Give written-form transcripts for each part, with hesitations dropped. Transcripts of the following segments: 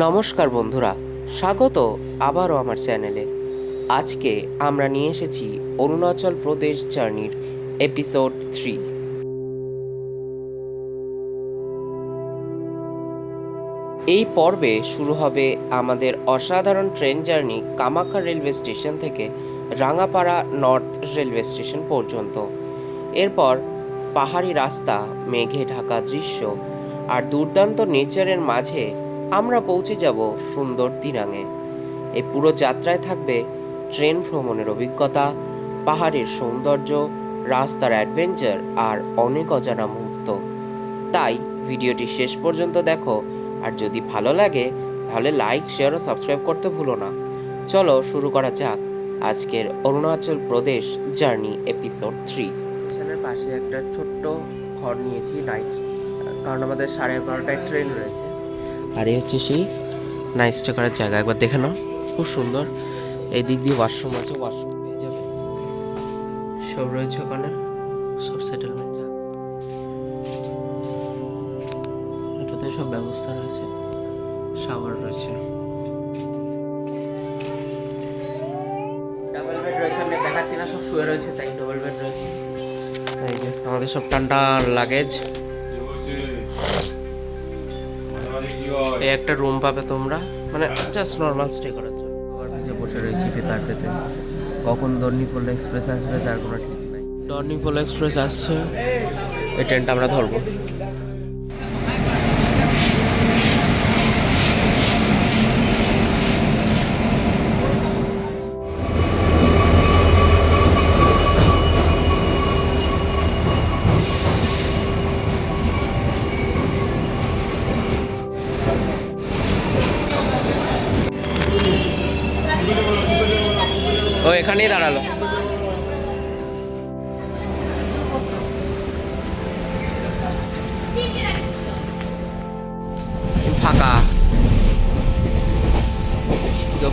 নমস্কার বন্ধুরা, স্বাগত আবারও আমার চ্যানেলে। আজকে আমরা নিয়ে এসেছি অরুণাচল প্রদেশ জার্নির এপিসোড 3। এই পর্বে শুরু হবে আমাদের অসাধারণ train journey Kamakhya railway station থেকে রাঙাপাড়া নর্থ রেলওয়ে স্টেশন পর্যন্ত। এরপর পাহাড়ি রাস্তা, মেঘে ঢাকা দৃশ্য আর দুর্দান্ত নেচারের মাঝে আমরা পৌঁছে যাব সুন্দর দিরাঙে। এই পুরো যাত্রায় থাকবে ট্রেন ভ্রমণের অভিজ্ঞতা, পাহাড়ের সৌন্দর্য, রাস্তার অ্যাডভেঞ্চার আর অনেক অজানা মুহূর্ত। তাই ভিডিওটি শেষ পর্যন্ত দেখো, আর যদি ভালো লাগে তাহলে লাইক, শেয়ার ও সাবস্ক্রাইব করতে ভুলো না। চলো শুরু করা যাক আজকের অরুণাচল প্রদেশ জার্নি এপিসোড 3। স্টেশনের পাশে একটা ছোট্ট ঘর নিয়েছি নাইটস, কারণ আমাদের 12:30টায় ট্রেন রয়েছে। আর এই হচ্ছে সেই নাইট স্টে করার জায়গা, একবার দেখে নাও, খুব সুন্দর। এই দিক দিয়ে ওয়াশরুম আছে, ওয়াশরুম পেয়ে যাবে, সব রয়েছে ওখানে, সব সেটেলমেন্ট জায়গা, এটাতে সব ব্যবস্থা রয়েছে, শাওয়ার রয়েছে, ডাবল বেড রয়েছে। আমি দেখাচ্ছি না, সব শুয়ে রয়েছে, তাই ডাবল বেড রয়েছে। এই যে আমাদের সব ঠান্ডা লাগেজ। এই একটা রুম পাবে তোমরা, মানে জাস্ট নর্মাল স্টে করার জন্য। ওভারব্রিজে বসে রয়েছি পেতে, কখন দর্নিপোল এক্সপ্রেস আসবে তার কোনো ঠিক নাই। দর্নিপোল এক্সপ্রেস আসছে, এই ট্রেনটা আমরা ধরবো। ও এখানেই দাঁড়ালো। ফাঁকা,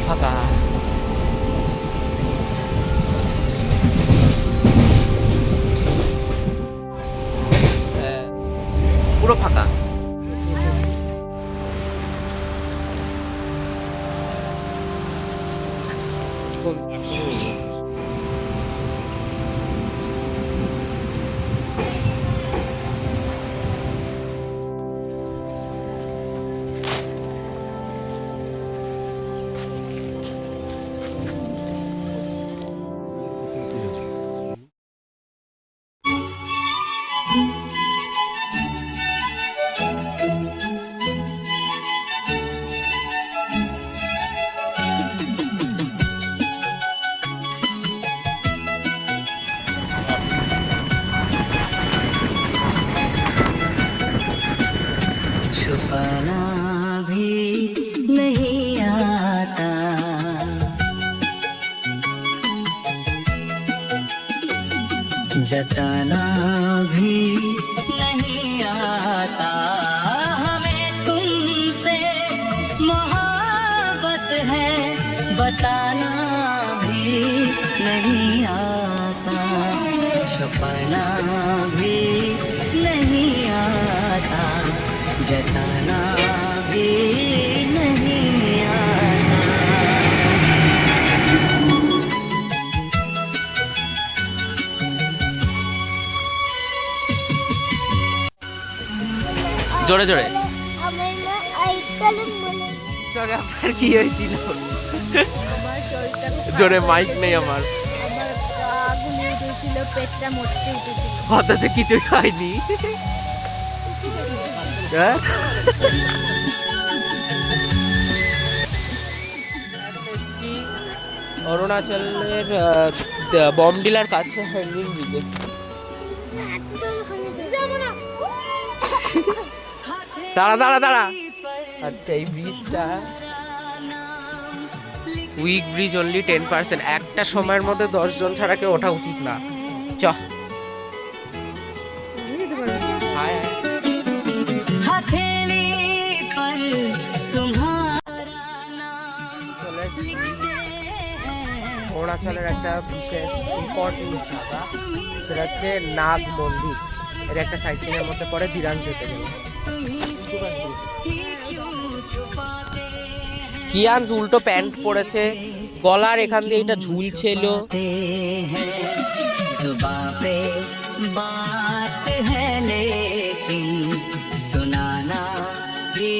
ফাঁকা, পুরো ফাঁকা। छुपाना भी नहीं आता, जताना भी नहीं आता, हमें तुमसे मोहब्बत है बताना भी नहीं आता, छुपाना भी नहीं आता, जताना भी नहीं आता। জোরে জোরে আমার না আইকালে মনে আপনার কি হয়েছিল? আমার শরীরটা জোরে মাইক নেই আমার, আমার গা গুলিয়ে উঠেছিল, পেটটা মোটকে উঠেছিল। অথচ কিছুই হয়নি। হ্যাঁ? অরুণাচলের বমডিলার কাছে হ্যাঙ্গিং ব্রিজে। দাঁড়া দাঁড়া দাঁড়া। আচ্ছা, এই ব্রিজটা উইক ব্রিজ, অনলি 10%। একটা সময়ের মধ্যে 10 জন ছাড়া কেউ ওঠা উচিত না। চ हथेली पर तुम्हारा नाम लिखते हैं। অরুণাচলের একটা বিশেষ ইম্পর্টেন্ট জায়গা, সেটা হচ্ছে নাগ মন্দির। এর একটা সাইট সিনের মধ্যে পড়ে দিরাং যেতে গেলে। क्यों छुपाते কিয়ান্স উল্টো প্যান্ট পরেছে, গলার এখান দিয়ে এটা ঝুলছিল। जुबां पे बात है लेकिन सुनाना भी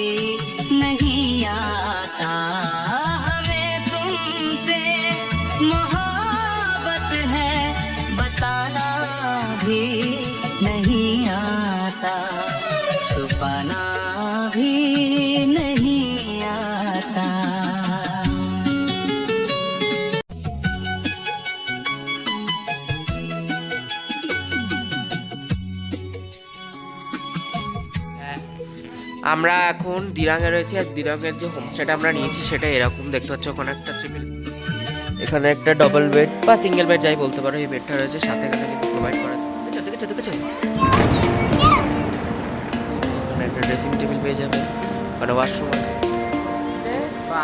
नहीं आता, हमें तुमसे मोहब्बत है बताना भी नहीं आता, छुपाना भी नहीं आता। আমরা এখন দিরাঙে রয়েছি, আর দিরাঙের যে হোমস্টেটা আমরা নিয়েছি সেটা এরকম দেখতে হচ্ছে। ওখানে একটা ট্রিপল, এখানে একটা ডবল বেড বা সিঙ্গেল বেড যাই বলতে পারো, এই বেডটা রয়েছে, সাথে এখানে কিন্তু প্রোভাইড করা আছে। এখানে একটা ড্রেসিং টেবিল পেয়ে যাবে, ওখানে ওয়াশরুম আছে, বা